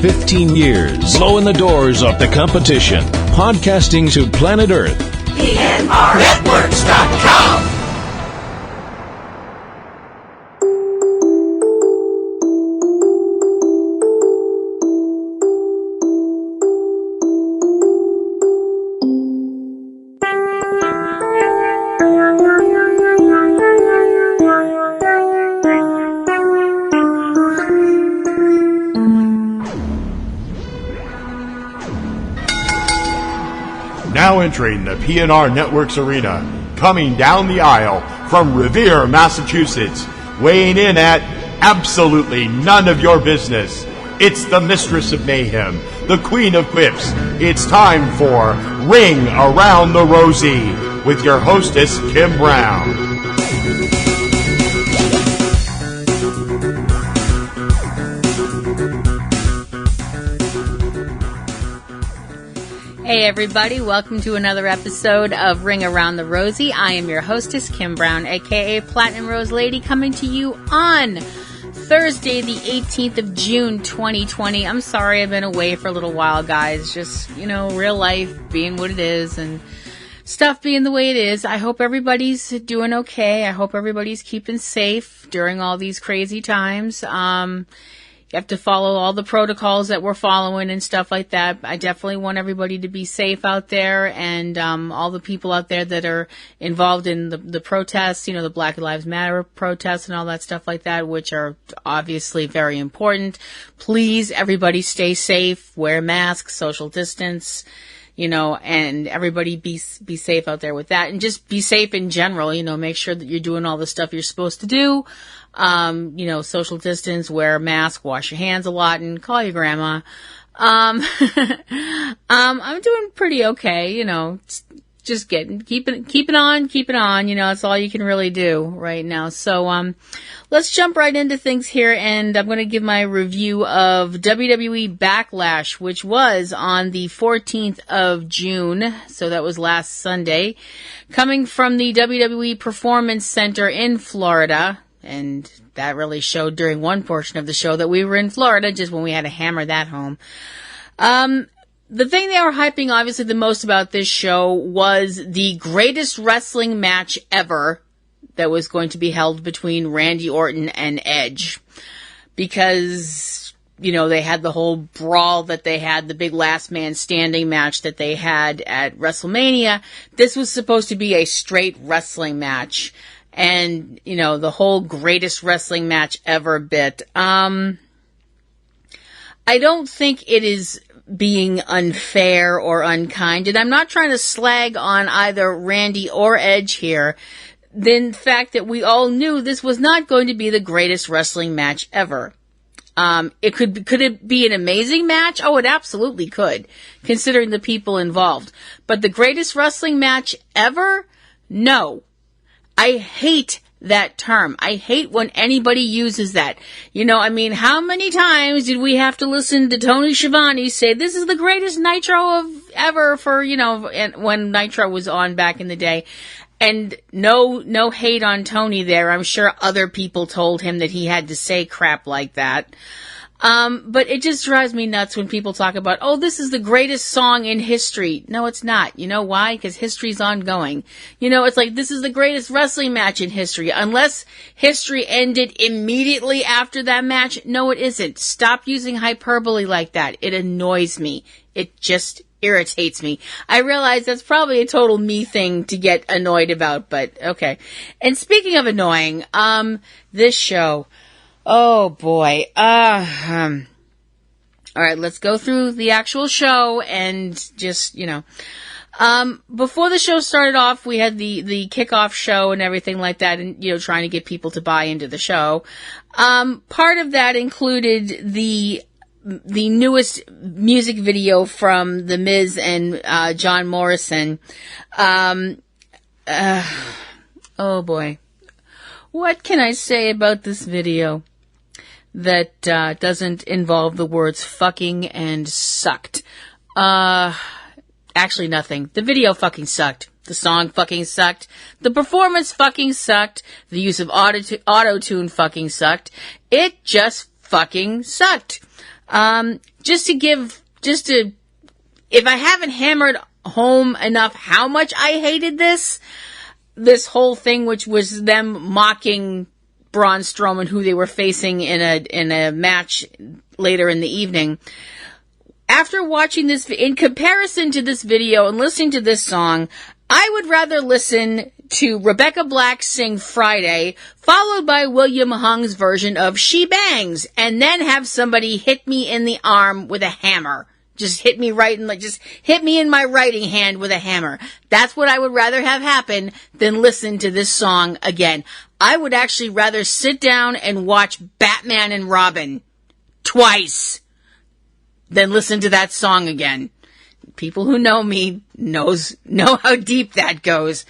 15 years, blowing the doors off the competition. Podcasting to planet Earth. PNRNetworks.com. Now entering the PNR Networks arena, coming down the aisle from Revere, Massachusetts, weighing in at absolutely none of your business. It's the Mistress of Mayhem, the Queen of Quips. It's time for Ring Around the Rosie with your hostess, Kim Brown. Hey everybody, welcome to another episode of Ring Around the Rosie. I am your hostess, Kim Brown, aka Platinum Rose Lady, coming to you on Thursday, the 18th of June, 2020. I'm sorry I've been away for a little while, guys. Just, real life being what it is and stuff being the way it is. I hope everybody's doing okay. I hope everybody's keeping safe during all these crazy times. You have to follow all the protocols that we're following and stuff like that. I definitely want everybody to be safe out there, and all the people out there that are involved in the protests, the Black Lives Matter protests and all that stuff like that, which are obviously very important. Please, everybody stay safe, wear masks, social distance, and everybody be safe out there with that. And just be safe in general, make sure that you're doing all the stuff you're supposed to do. Social distance, wear a mask, wash your hands a lot, and call your grandma. I'm doing pretty okay, just keep it on, that's all you can really do right now. So, let's jump right into things here, and I'm going to give my review of WWE Backlash, which was on the 14th of June, so that was last Sunday, coming from the WWE Performance Center in Florida. And that really showed during one portion of the show that we were in Florida, just when we had to hammer that home. The thing they were hyping, obviously, the most about this show was the greatest wrestling match ever that was going to be held between Randy Orton and Edge. Because, they had the whole brawl that they had, the big last man standing match that they had at WrestleMania. This was supposed to be a straight wrestling match. And, the whole greatest wrestling match ever bit. I don't think it is being unfair or unkind. And I'm not trying to slag on either Randy or Edge here. The fact that we all knew this was not going to be the greatest wrestling match ever. Could it be an amazing match? Oh, it absolutely could, considering the people involved. But the greatest wrestling match ever? No. I hate that term. I hate when anybody uses that. How many times did we have to listen to Tony Schiavone say, this is the greatest Nitro ever for, when Nitro was on back in the day. And no hate on Tony there. I'm sure other people told him that he had to say crap like that. But it just drives me nuts when people talk about, oh, this is the greatest song in history. No, it's not. You know why? Because history's ongoing. It's like, this is the greatest wrestling match in history. Unless history ended immediately after that match, no, it isn't. Stop using hyperbole like that. It annoys me. It just irritates me. I realize that's probably a total me thing to get annoyed about, but okay. And speaking of annoying, this show... Oh boy. All right, let's go through the actual show and just, before the show started off, we had the kickoff show and everything like that, and, trying to get people to buy into the show. Part of that included the newest music video from The Miz and, John Morrison. Oh boy. What can I say about this video that doesn't involve the words fucking and sucked? Actually nothing. The video fucking sucked. The song fucking sucked. The performance fucking sucked. The use of auto-tune fucking sucked. It just fucking sucked. If I haven't hammered home enough how much I hated this whole thing, which was them mocking Braun Strowman, who they were facing in a match later in the evening. After watching this, in comparison to this video and listening to this song, I would rather listen to Rebecca Black sing Friday, followed by William Hung's version of She Bangs, and then have somebody hit me in the arm with a hammer. Just hit me hit me in my writing hand with a hammer. That's what I would rather have happen than listen to this song again. I would actually rather sit down and watch Batman and Robin twice than listen to that song again. People who know me know how deep that goes.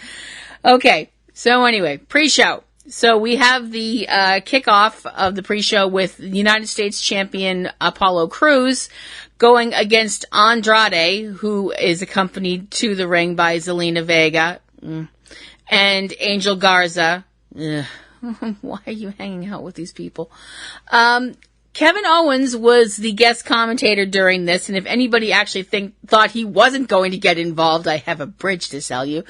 Okay, so anyway, pre-show. So we have the kickoff of the pre-show with United States champion Apollo Crews going against Andrade, who is accompanied to the ring by Zelina Vega and Angel Garza. Why are you hanging out with these people? Kevin Owens was the guest commentator during this, and if anybody actually thought he wasn't going to get involved, I have a bridge to sell you.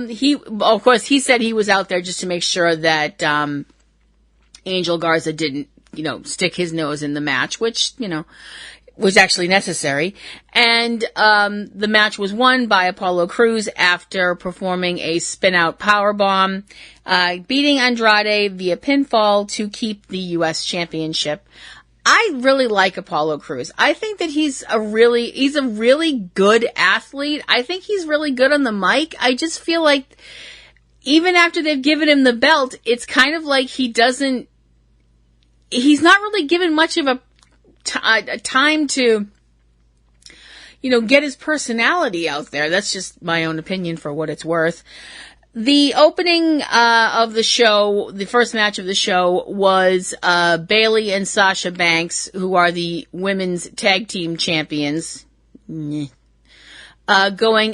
He said he was out there just to make sure that Angel Garza didn't, stick his nose in the match, which, was actually necessary. And the match was won by Apollo Crews after performing a spin-out powerbomb, beating Andrade via pinfall to keep the U.S. Championship. I really like Apollo Crews. I think that he's a really good athlete. I think he's really good on the mic. I just feel like even after they've given him the belt, it's kind of like he's not really given much of a time to, get his personality out there. That's just my own opinion for what it's worth. The opening of the show, the first match of the show, was Bayley and Sasha Banks, who are the women's tag team champions, going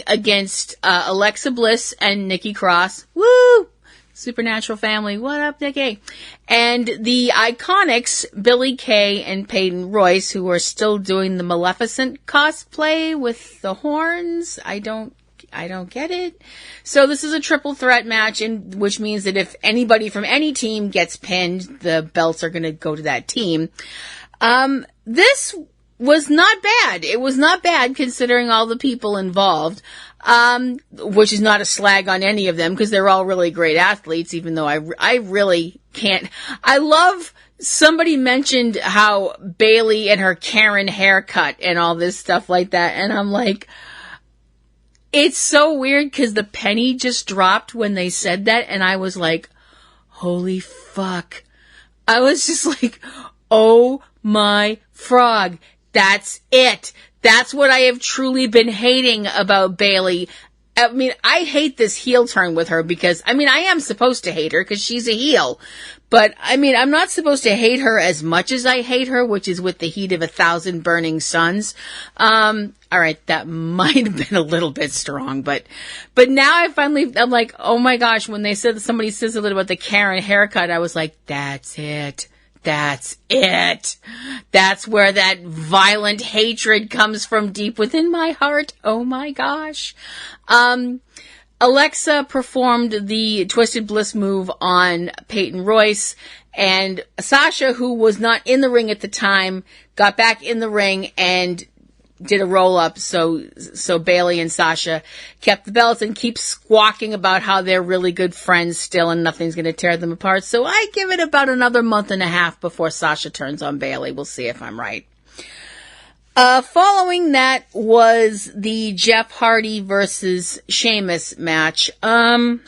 against Alexa Bliss and Nikki Cross. Woo! Supernatural family. What up, Nikki? And the Iconics, Billie Kay and Peyton Royce, who are still doing the Maleficent cosplay with the horns. I don't get it. So this is a triple threat match, which means that if anybody from any team gets pinned, the belts are going to go to that team. This was not bad. It was not bad considering all the people involved. Which is not a slag on any of them because they're all really great athletes, even though I really can't. I love, somebody mentioned how Bayley and her Karen haircut and all this stuff like that. And I'm like, it's so weird because the penny just dropped when they said that. And I was like, holy fuck. I was just like, oh my frog. That's it. That's what I have truly been hating about Bayley. I mean, I hate this heel turn with her because, I am supposed to hate her because she's a heel. But, I'm not supposed to hate her as much as I hate her, which is with the heat of 1,000 burning suns. Alright, that might have been a little bit strong, but now I'm like, oh my gosh, when they said that somebody says a little about the Karen haircut, I was like, that's it. That's it. That's where that violent hatred comes from deep within my heart. Oh my gosh. Alexa performed the Twisted Bliss move on Peyton Royce, and Sasha, who was not in the ring at the time, got back in the ring and did a roll-up, so Bayley and Sasha kept the belts and keep squawking about how they're really good friends still and nothing's going to tear them apart. So I give it about another month and a half before Sasha turns on Bayley. We'll see if I'm right. Following that was the Jeff Hardy versus Sheamus match. Alright.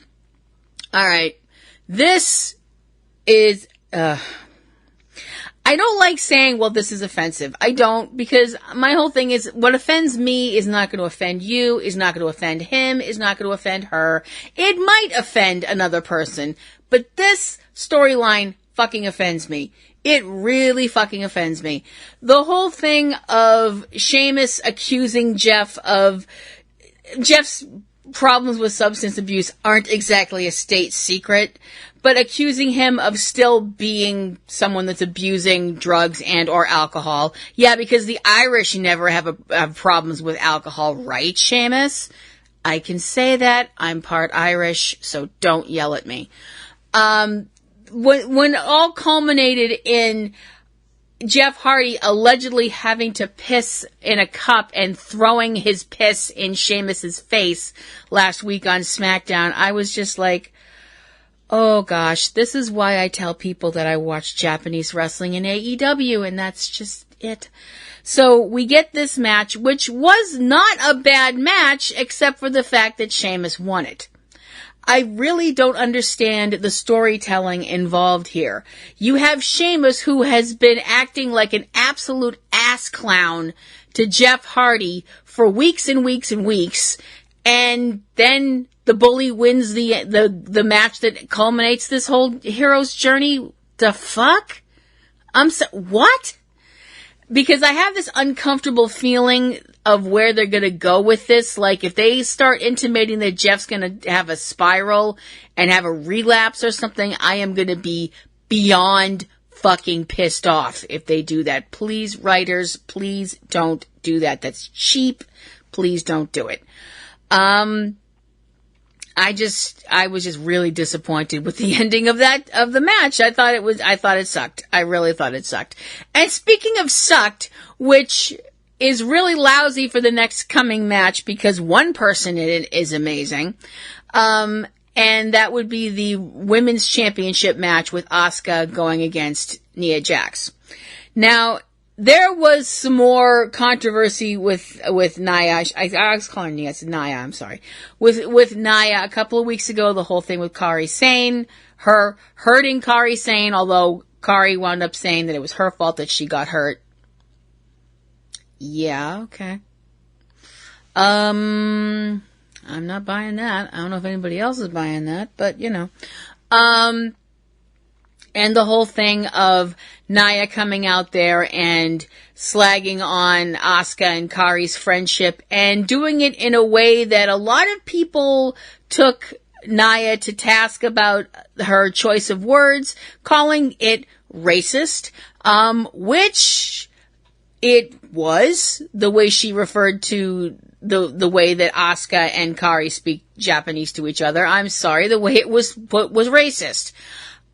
This is, I don't like saying, well, this is offensive. I don't, because my whole thing is what offends me is not going to offend you, is not going to offend him, is not going to offend her. It might offend another person, but this storyline fucking offends me. It really fucking offends me. The whole thing of Sheamus accusing Jeff's problems with substance abuse aren't exactly a state secret, but accusing him of still being someone that's abusing drugs and or alcohol. Yeah, because the Irish never have problems with alcohol, right, Seamus? I can say that. I'm part Irish, so don't yell at me. When all culminated in Jeff Hardy allegedly having to piss in a cup and throwing his piss in Sheamus's face last week on SmackDown, I was just like, oh gosh, this is why I tell people that I watch Japanese wrestling in AEW, and that's just it. So we get this match, which was not a bad match, except for the fact that Sheamus won it. I really don't understand the storytelling involved here. You have Sheamus, who has been acting like an absolute ass clown to Jeff Hardy for weeks and weeks and weeks, and then the bully wins the match that culminates this whole hero's journey. The fuck? What? Because I have this uncomfortable feeling of where they're going to go with this. Like, if they start intimating that Jeff's going to have a spiral and have a relapse or something, I am going to be beyond fucking pissed off if they do that. Please, writers, please don't do that. That's cheap. Please don't do it. I was just really disappointed with the ending of the match. I thought it sucked. I really thought it sucked. And speaking of sucked, which is really lousy for the next coming match because one person in it is amazing. And that would be the women's championship match with Asuka going against Nia Jax. Now, there was some more controversy with Nia. I was calling her Nia. It's Nia. I'm sorry. With Nia a couple of weeks ago, the whole thing with Kairi Sane, her hurting Kairi Sane, although Kairi wound up saying that it was her fault that she got hurt. Yeah, okay. I'm not buying that. I don't know if anybody else is buying that, but you know. And the whole thing of Nia coming out there and slagging on Asuka and Kairi's friendship and doing it in a way that a lot of people took Nia to task about her choice of words, calling it racist, which it was, the way she referred to the way that Asuka and Kairi speak Japanese to each other. I'm sorry, the way it was racist.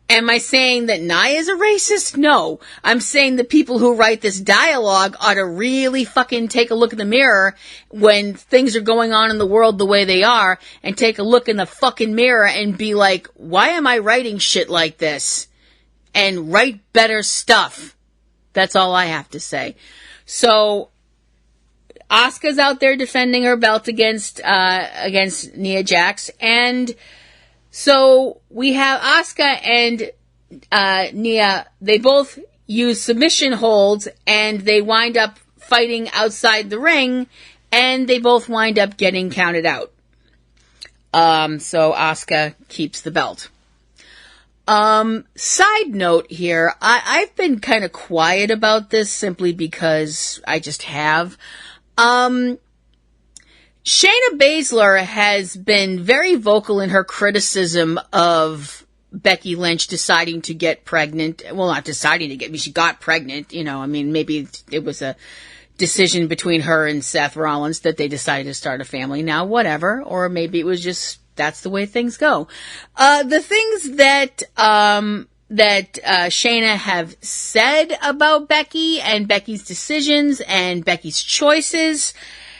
Am I saying that Nia is a racist? No. I'm saying the people who write this dialogue ought to really fucking take a look in the mirror when things are going on in the world the way they are, and take a look in the fucking mirror and be like, why am I writing shit like this? And write better stuff. That's all I have to say. So, Asuka's out there defending her belt against Nia Jax, and so we have Asuka and Nia. They both use submission holds, and they wind up fighting outside the ring, and they both wind up getting counted out. So Asuka keeps the belt. Side note here, I've been kind of quiet about this simply because I just have. Shayna Baszler has been very vocal in her criticism of Becky Lynch deciding to get pregnant. Well, not deciding to get, I mean, she got pregnant, you know, I mean, maybe it was a decision between her and Seth Rollins that they decided to start a family now, whatever, or maybe it was just, that's the way things go. The things that Shayna have said about Becky and Becky's decisions and Becky's choices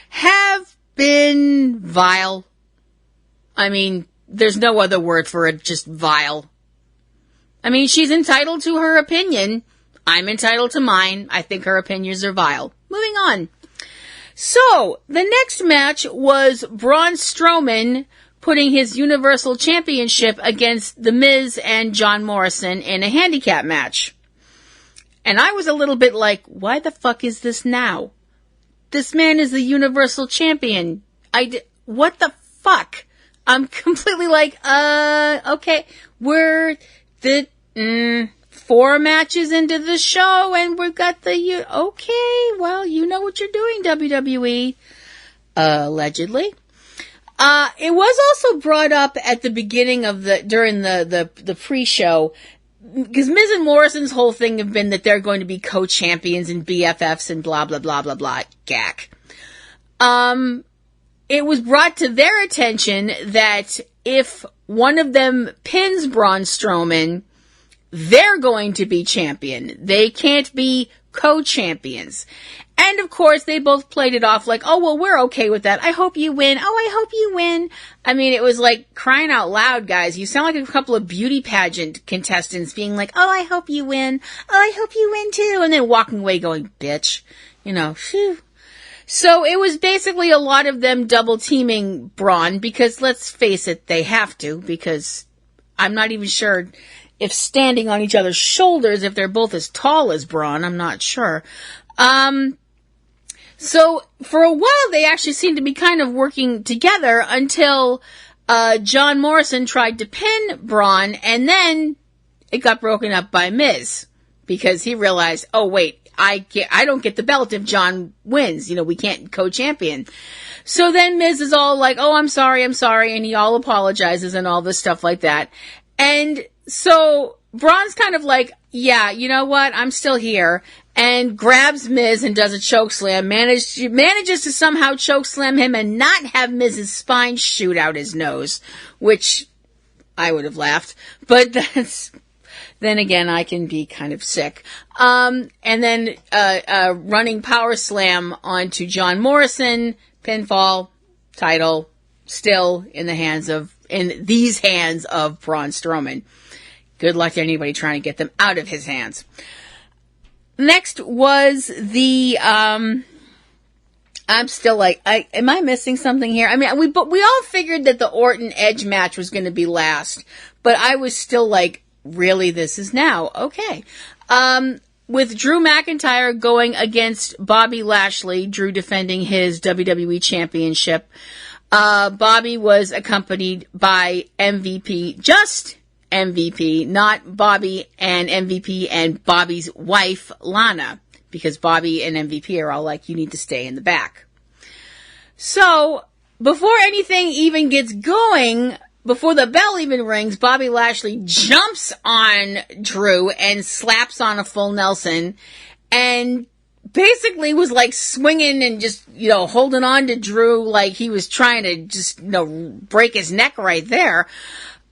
have been vile. I mean, there's no other word for it, just vile. I mean, she's entitled to her opinion. I'm entitled to mine. I think her opinions are vile. Moving on. So, the next match was Braun Strowman putting his Universal Championship against The Miz and John Morrison in a handicap match. And I was a little bit like, why the fuck is this now? This man is the Universal Champion. What the fuck? I'm completely like, okay, we're the 4 matches into the show and we've got okay, well, you know what you're doing, WWE. Allegedly. It was also brought up at the beginning of during the pre-show, because Miz and Morrison's whole thing have been that they're going to be co-champions and BFFs and blah, blah, blah, blah, blah, gack. It was brought to their attention that if one of them pins Braun Strowman, they're going to be champion. They can't be co-champions. And of course, they both played it off like, oh, well, we're okay with that. I hope you win. Oh, I hope you win. I mean, it was like crying out loud, guys. You sound like a couple of beauty pageant contestants being like, oh, I hope you win. Oh, I hope you win too. And then walking away going, bitch. You know, phew. So it was basically a lot of them double teaming Braun because let's face it, they have to, because I'm not even sure if standing on each other's shoulders, if they're both as tall as Braun, I'm not sure. So for a while they actually seemed to be kind of working together until John Morrison tried to pin Braun, and then it got broken up by Miz because he realized, oh wait, I don't get the belt if John wins. You know, we can't co-champion. So then Miz is all like, oh, I'm sorry, and he all apologizes and all this stuff like that. And so Braun's kind of like, yeah, you know what, I'm still here, and grabs Miz and does a chokeslam, manages to somehow chokeslam him and not have Miz's spine shoot out his nose, which I would have laughed, but then again, I can be kind of sick. And then running power slam onto John Morrison, pinfall, title, still in these hands of Braun Strowman. Good luck to anybody trying to get them out of his hands. Next was the, I'm still like, am I missing something here? I mean, we all figured that the Orton Edge match was going to be last, but I was still like, really, this is now? Okay. With Drew McIntyre going against Bobby Lashley, Drew defending his WWE Championship, Bobby was accompanied by MVP, just MVP, not Bobby and MVP and Bobby's wife, Lana, because Bobby and MVP are all like, you need to stay in the back. So, before anything even gets going, before the bell even rings, Bobby Lashley jumps on Drew and slaps on a full Nelson and basically was like swinging and just, holding on to Drew like he was trying to just, break his neck right there.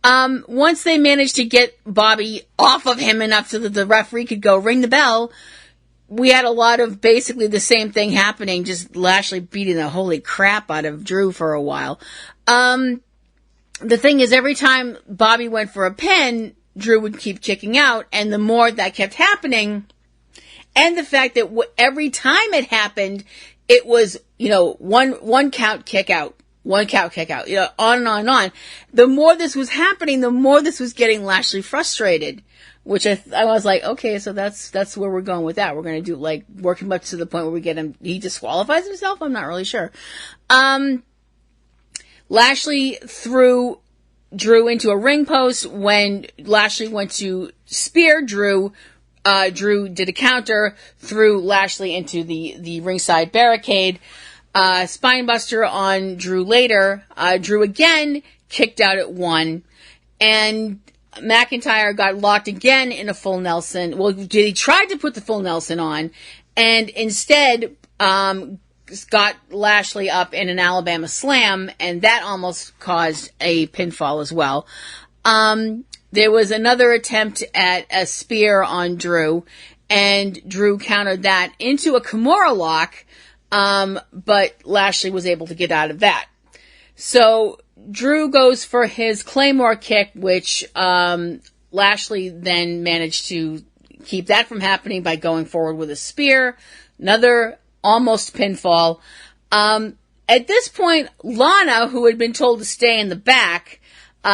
Once they managed to get Bobby off of him enough so that the referee could go ring the bell, we had a lot of basically the same thing happening, just Lashley beating the holy crap out of Drew for a while. The thing is, every time Bobby went for a pin, Drew would keep kicking out, and the more that kept happening, and the fact that every time it happened, it was, one count, kick out, one count, kick out, on and on and on. The more this was happening, the more this was getting Lashley frustrated, which I was like, okay, so that's where we're going with that. We're going to do, work him up to the point where we get him, he disqualifies himself? I'm not really sure. Lashley threw Drew into a ring post. When Lashley went to spear Drew, Drew did a counter, threw Lashley into the ringside barricade. Spinebuster on Drew later. Drew again kicked out at 1. And McIntyre got locked again in a full Nelson. Well, he tried to put the full Nelson on, and instead, got Lashley up in an Alabama slam, and that almost caused a pinfall as well. There was another attempt at a spear on Drew, and Drew countered that into a Kimura lock, but Lashley was able to get out of that. So Drew goes for his Claymore kick, which Lashley then managed to keep that from happening by going forward with a spear. Another almost pinfall. At this point, Lana, who had been told to stay in the back,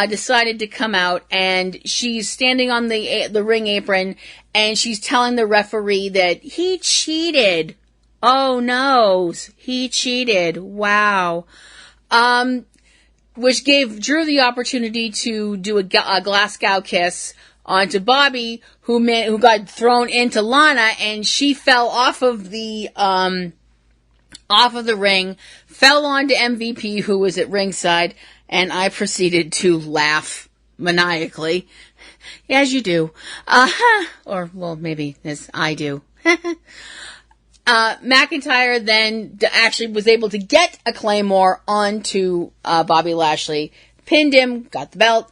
decided to come out, and she's standing on the ring apron, and she's telling the referee that he cheated. Oh no, he cheated. Wow. Which gave Drew the opportunity to do a Glasgow kiss onto Bobby, who got thrown into Lana, and she fell off of the off of the ring, fell onto MVP, who was at ringside, and I proceeded to laugh maniacally, as you do. Or, well, maybe as I do. McIntyre then actually was able to get a Claymore onto Bobby Lashley, pinned him, got the belt,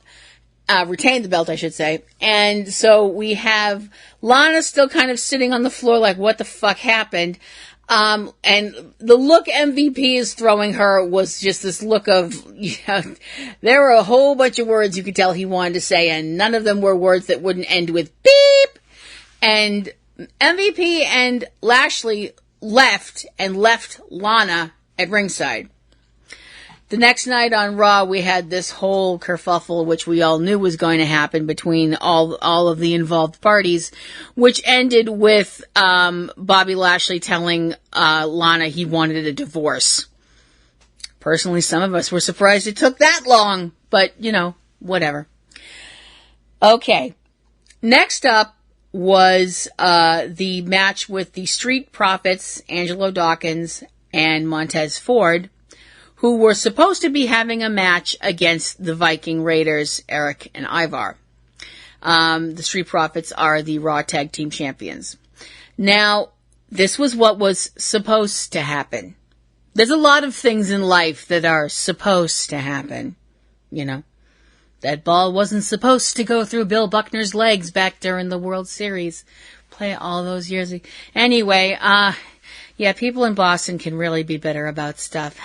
retained the belt, I should say. And so we have Lana still kind of sitting on the floor like, what the fuck happened? And the look MVP is throwing her was just this look of, there were a whole bunch of words you could tell he wanted to say, and none of them were words that wouldn't end with beep. And MVP and Lashley left Lana at ringside. The next night on Raw, we had this whole kerfuffle, which we all knew was going to happen between all of the involved parties, which ended with Bobby Lashley telling Lana he wanted a divorce. Personally, some of us were surprised it took that long, but, whatever. Okay, next up was the match with the Street Profits, Angelo Dawkins and Montez Ford, who were supposed to be having a match against the Viking Raiders, Eric and Ivar. The Street Profits are the Raw Tag Team Champions. Now, this was what was supposed to happen. There's a lot of things in life that are supposed to happen. That ball wasn't supposed to go through Bill Buckner's legs back during the World Series. Play all those years ago. Anyway, yeah, people in Boston can really be bitter about stuff.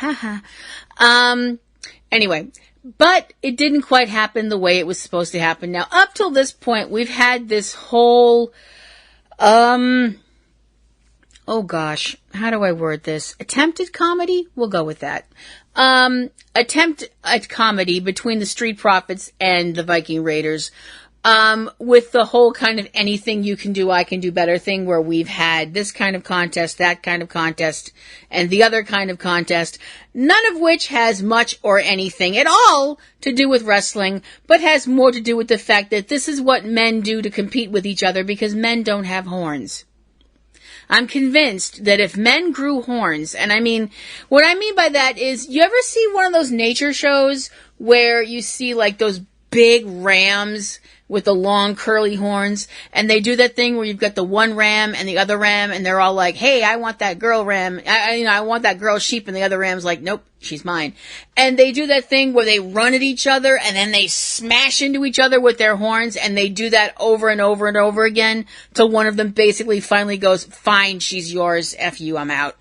Anyway, but it didn't quite happen the way it was supposed to happen. Now, up till this point, we've had this whole, oh gosh, how do I word this? Attempted comedy? We'll go with that. Attempt at comedy between the Street Profits and the Viking Raiders, with the whole kind of anything you can do, I can do better thing, where we've had this kind of contest, that kind of contest, and the other kind of contest, none of which has much or anything at all to do with wrestling, but has more to do with the fact that this is what men do to compete with each other because men don't have horns. I'm convinced that if men grew horns, and what I mean by that is, you ever see one of those nature shows where you see like those big rams with the long curly horns, and they do that thing where you've got the one ram and the other ram, and they're all like, hey, I want that girl ram, I want that girl sheep, and the other ram's like, nope, she's mine. And they do that thing where they run at each other, and then they smash into each other with their horns, and they do that over and over and over again, till one of them basically finally goes, fine, she's yours, F you, I'm out.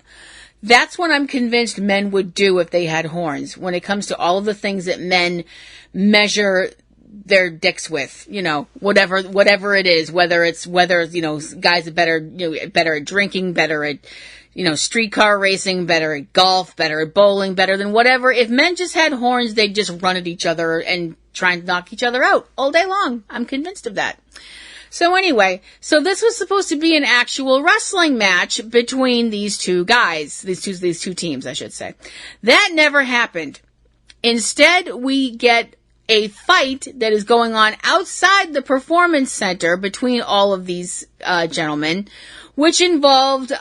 That's what I'm convinced men would do if they had horns, when it comes to all of the things that men measure their dicks with, whatever it is, whether guys are better at drinking, better at, streetcar racing, better at golf, better at bowling, better than whatever. If men just had horns, they'd just run at each other and try and knock each other out all day long. I'm convinced of that. So anyway, this was supposed to be an actual wrestling match between these two guys, these two teams, I should say. That never happened. Instead, we get a fight that is going on outside the performance center between all of these gentlemen, which involved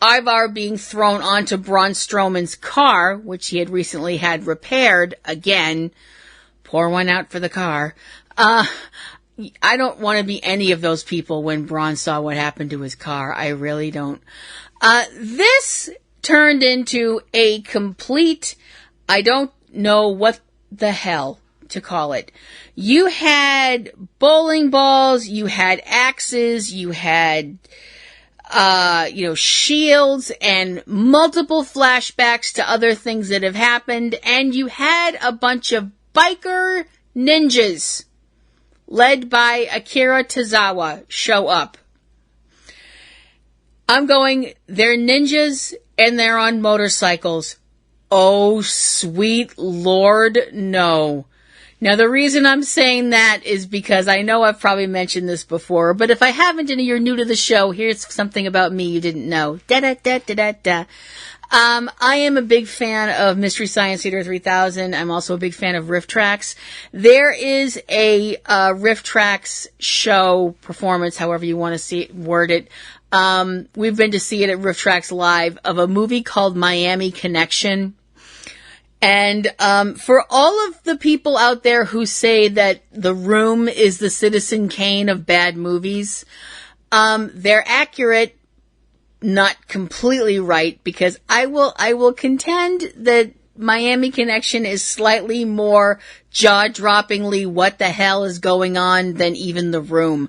Ivar being thrown onto Braun Strowman's car, which he had recently had repaired again. Pour one out for the car. I don't want to be any of those people when Braun saw what happened to his car. I really don't. This turned into a complete, I don't know what the hell to call it. You had bowling balls, you had axes, you had, shields and multiple flashbacks to other things that have happened, and you had a bunch of biker ninjas led by Akira Tozawa show up. I'm going, they're ninjas and they're on motorcycles. Oh, sweet Lord, no. Now, the reason I'm saying that is because I know I've probably mentioned this before, but if I haven't and you're new to the show, here's something about me you didn't know. Da-da-da-da-da-da. I am a big fan of Mystery Science Theater 3000. I'm also a big fan of Riff Tracks. There is a Riff Tracks show, performance, however you want to word it, We've been to see it at Riff Tracks Live, of a movie called Miami Connection. And for all of the people out there who say that The Room is the Citizen Kane of bad movies, they're accurate, not completely right, because I will contend that Miami Connection is slightly more jaw-droppingly what the hell is going on than even The Room.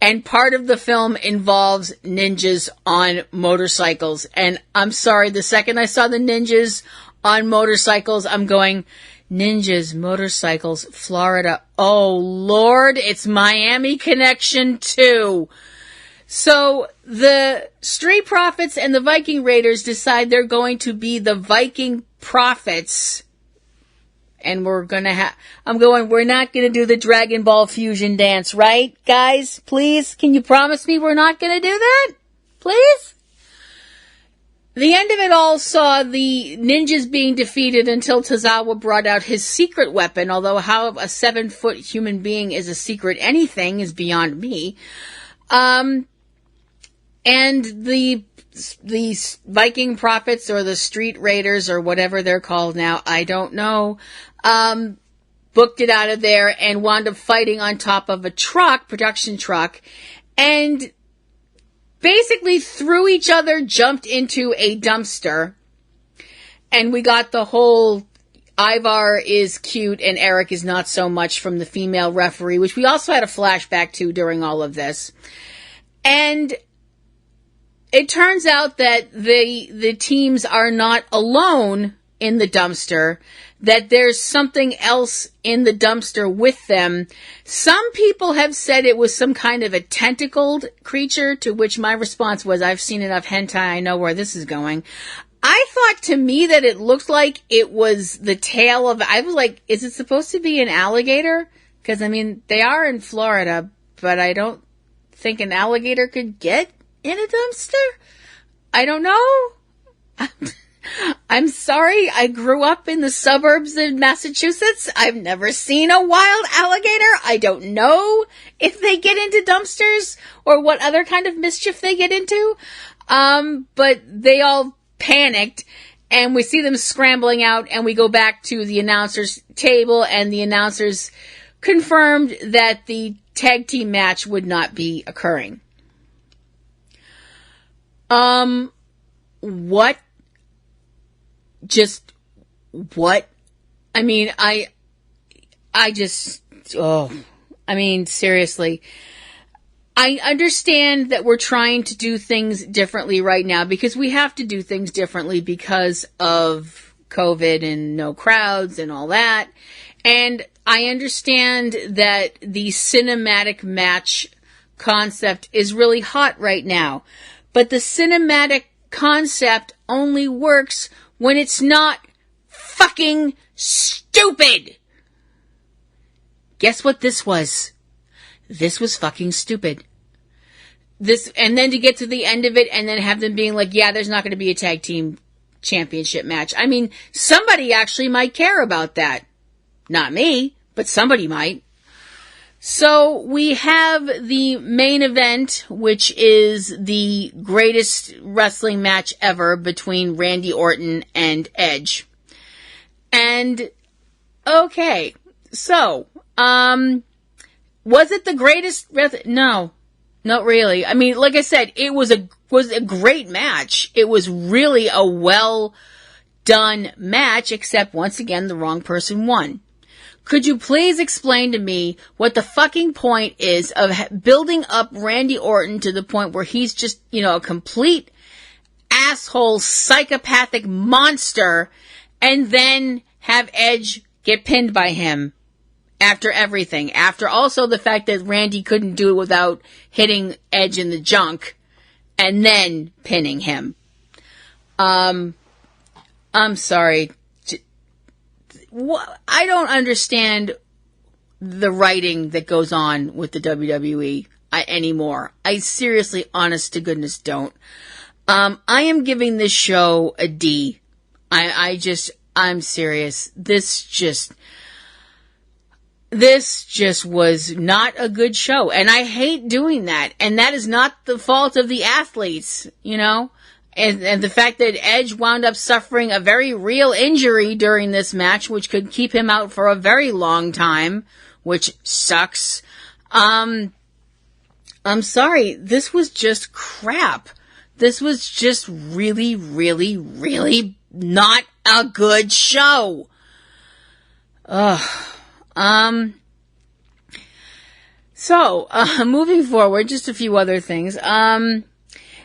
And part of the film involves ninjas on motorcycles. And I'm sorry, the second I saw the ninjas on motorcycles, I'm going, ninjas, motorcycles, Florida. Oh, Lord, it's Miami Connection too. So the Street Profits and the Viking Raiders decide they're going to be the Viking Prophets. And we're not going to do the Dragon Ball fusion dance, right, guys? Please, can you promise me we're not going to do that? Please? The end of it all saw the ninjas being defeated until Tozawa brought out his secret weapon, although how a 7-foot human being is a secret anything is beyond me. And the Viking Prophets, or the Street Raiders, or whatever they're called now, I don't know, booked it out of there and wound up fighting on top of a production truck, and basically threw each other, jumped into a dumpster, and we got the whole Ivar is cute and Eric is not so much from the female referee, which we also had a flashback to during all of this. And it turns out that the teams are not alone in the dumpster, that there's something else in the dumpster with them. Some people have said it was some kind of a tentacled creature, to which my response was, I've seen enough hentai, I know where this is going. I thought to me that it looked like it was the tail of, I was like, is it supposed to be an alligator? Because, I mean, they are in Florida, but I don't think an alligator could get in a dumpster? I don't know. I'm sorry, I grew up in the suburbs of Massachusetts. I've never seen a wild alligator. I don't know if they get into dumpsters or what other kind of mischief they get into. But they all panicked, and we see them scrambling out, and we go back to the announcer's table, and the announcers confirmed that the tag team match would not be occurring. What? Just what? I mean, seriously. I understand that we're trying to do things differently right now, because we have to do things differently because of COVID and no crowds and all that. And I understand that the cinematic match concept is really hot right now. But the cinematic concept only works when it's not fucking stupid. Guess what this was? This was fucking stupid. And then to get to the end of it and then have them being like, yeah, there's not going to be a tag team championship match. I mean, somebody actually might care about that. Not me, but somebody might. So we have the main event, which is the greatest wrestling match ever between Randy Orton and Edge. And, okay, so, was it the greatest? No, not really. I mean, like I said, it was a great match. It was really a well done match, except once again, the wrong person won. Could you please explain to me what the fucking point is of building up Randy Orton to the point where he's just, a complete asshole, psychopathic monster, and then have Edge get pinned by him after everything? After also the fact that Randy couldn't do it without hitting Edge in the junk and then pinning him. I'm sorry. I don't understand the writing that goes on with the WWE anymore. I seriously, honest to goodness, don't. I am giving this show a D. I'm serious. this just was not a good show. And I hate doing that. And that is not the fault of the athletes, you know? And the fact that Edge wound up suffering a very real injury during this match, which could keep him out for a very long time, which sucks. I'm sorry. This was just crap. This was just really, really, really not a good show. So, moving forward, just a few other things.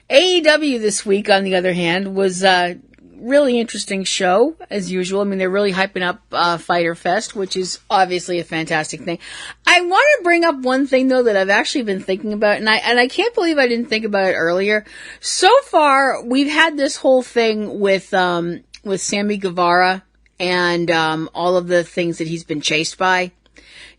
AEW this week, on the other hand, was a really interesting show, as usual. I mean, they're really hyping up Fyter Fest, which is obviously a fantastic thing. I want to bring up one thing, though, that I've actually been thinking about, and I can't believe I didn't think about it earlier. So far, we've had this whole thing with Sammy Guevara and all of the things that he's been chased by.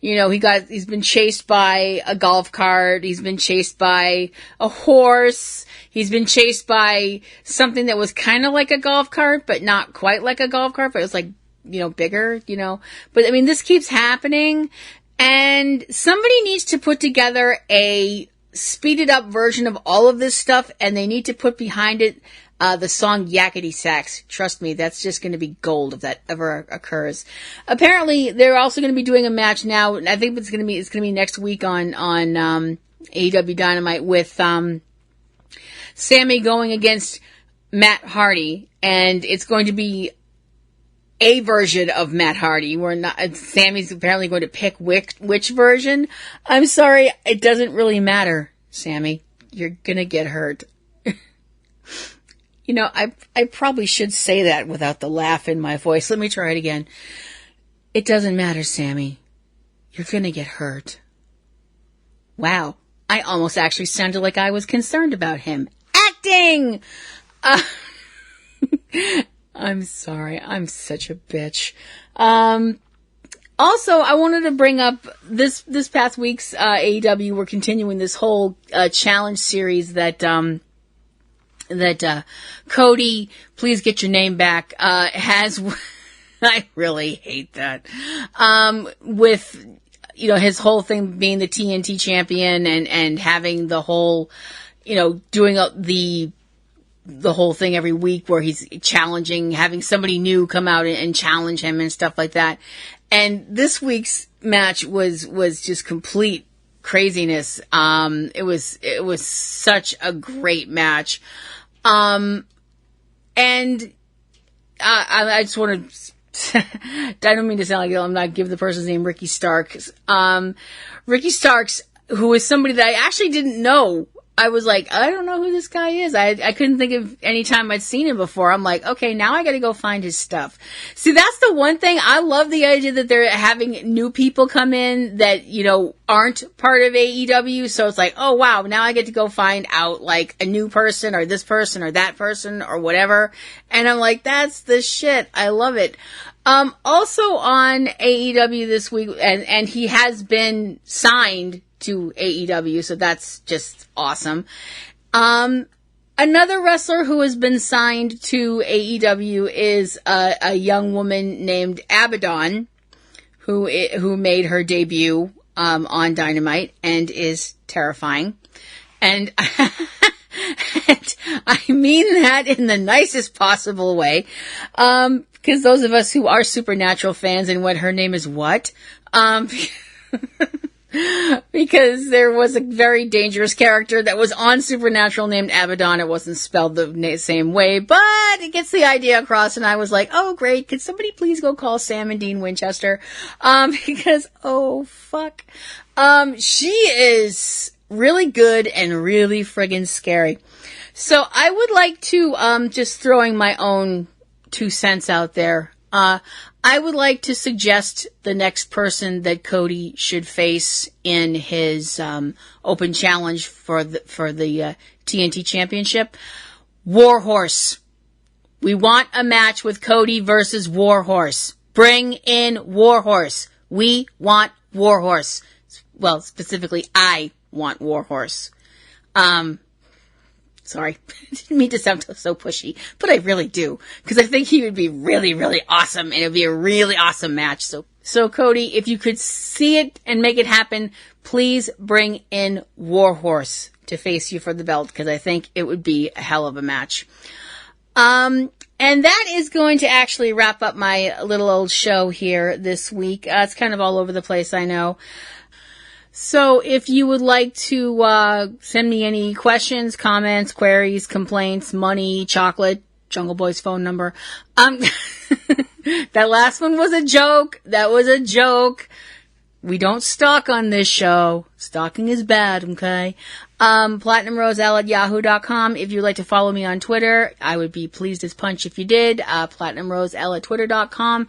You know, he's been chased by a golf cart. He's been chased by a horse. He's been chased by something that was kind of like a golf cart, but not quite like a golf cart, but it was like, you know, bigger, you know. But I mean, this keeps happening, and somebody needs to put together a speeded up version of all of this stuff, and they need to put behind it the song Yakety Sax. Trust me, that's just going to be gold if that ever occurs. Apparently, they're also going to be doing a match now, and I think it's going to be next week on AEW Dynamite with Sammy going against Matt Hardy, and it's going to be a version of Matt Hardy. Sammy's apparently going to pick which version. I'm sorry, it doesn't really matter, Sammy. You're going to get hurt. You know, I probably should say that without the laugh in my voice. Let me try it again. It doesn't matter, Sammy. You're gonna get hurt. Wow. I almost actually sounded like I was concerned about him. Acting! I'm sorry. I'm such a bitch. Also, I wanted to bring up this past week's AEW. We're continuing this whole challenge series that Cody, please get your name back, has, I really hate that, with, you know, his whole thing being the TNT champion and having the whole, you know, doing the whole thing every week where he's challenging, having somebody new come out and challenge him and stuff like that. And this week's match was just complete craziness. It was such a great match. And I just want to, I don't mean to sound like I'm not give the person's name Ricky Starks. Ricky Starks, who is somebody that I actually didn't know. I was like, I don't know who this guy is. I couldn't think of any time I'd seen him before. I'm like, okay, now I gotta go find his stuff. See, that's the one thing. I love the idea that they're having new people come in that, you know, aren't part of AEW. So it's like, oh wow, now I get to go find out like a new person or this person or that person or whatever. And I'm like, that's the shit. I love it. Also on AEW this week, and he has been signed to AEW, so that's just awesome. Another wrestler who has been signed to AEW is a young woman named Abaddon, who made her debut on Dynamite and is terrifying. And, and I mean that in the nicest possible way, because those of us who are Supernatural fans and what her name is what, because there was a very dangerous character that was on Supernatural named Abaddon. It wasn't spelled the same way, but it gets the idea across, and I was like, oh great, could somebody please go call Sam and Dean Winchester? Because, oh fuck. She is really good and really friggin' scary. So I would like to, just throwing my own 2 cents out there, I would like to suggest the next person that Cody should face in his open challenge for the TNT Championship. Warhorse. We want a match with Cody versus Warhorse. Bring in Warhorse. We want Warhorse. Well, specifically, I want Warhorse. Sorry, I didn't mean to sound so pushy, but I really do, because I think he would be really, really awesome, and it would be a really awesome match, so So, Cody, if you could see it and make it happen, please bring in Warhorse to face you for the belt, because I think it would be a hell of a match. And that is going to actually wrap up my little old show here this week. It's kind of all over the place, I know. So if you would like to send me any questions, comments, queries, complaints, money, chocolate, Jungle Boy's phone number. That last one was a joke. That was a joke. We don't stalk on this show. Stalking is bad, okay? PlatinumRoseL@yahoo.com. If you'd like to follow me on Twitter, I would be pleased as punch if you did. PlatinumRoseL@twitter.com.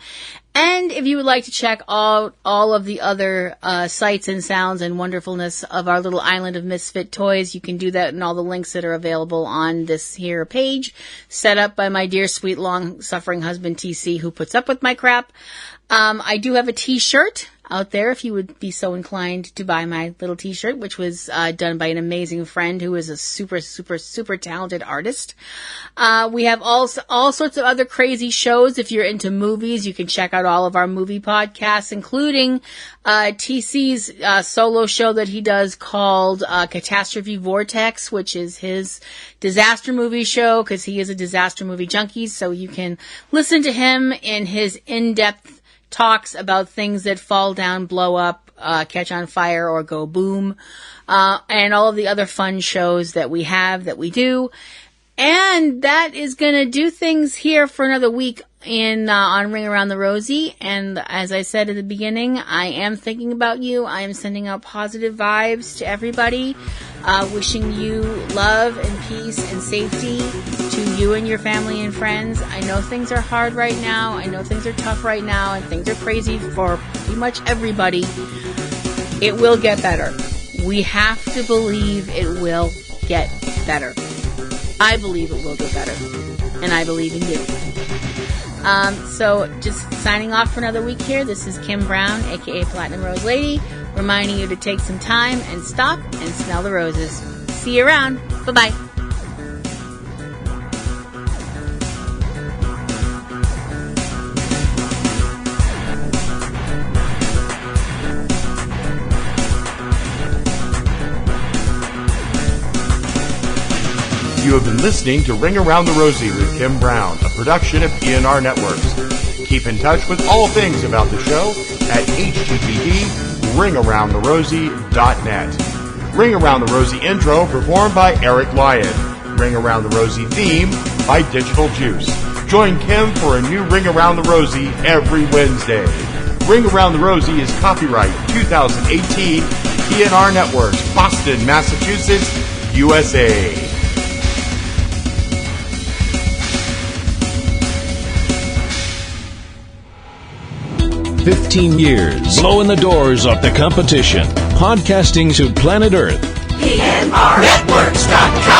And if you would like to check all of the other sights and sounds and wonderfulness of our little island of misfit toys, you can do that in all the links that are available on this here page, set up by my dear, sweet, long-suffering husband, TC, who puts up with my crap. I do have a t-shirt out there if you would be so inclined to buy my little t-shirt, which was done by an amazing friend who is a super, super, super talented artist. We have all sorts of other crazy shows. If you're into movies, you can check out all of our movie podcasts, including TC's solo show that he does called Catastrophe Vortex, which is his disaster movie show, because he is a disaster movie junkie. So you can listen to him in his in-depth talks about things that fall down, blow up, catch on fire, or go boom, and all of the other fun shows that we have, that we do. And that is going to do things here for another week on Ring Around the Rosie. And as I said at the beginning, I am thinking about you. I am sending out positive vibes to everybody, wishing you love and peace and safety to you and your family and friends. I know things are hard right now. I know things are tough right now, and things are crazy for pretty much everybody. It will get better. We have to believe it will get better. I believe it will get better, and I believe in you. So just signing off for another week here. This is Kim Brown, aka Platinum Rose Lady, reminding you to take some time and stop and smell the roses. See you around. Bye-bye. You have been listening to Ring Around the Rosie with Kim Brown, a production of PNR Networks. Keep in touch with all things about the show at http://ringaroundtherosie.net. Ring Around the Rosie intro performed by Eric Lyon. Ring Around the Rosie theme by Digital Juice. Join Kim for a new Ring Around the Rosie every Wednesday. Ring Around the Rosie is copyright 2018 PNR Networks, Boston, Massachusetts, USA. 15 years, blowing the doors off the competition, podcasting to planet Earth. PNRNetworks.com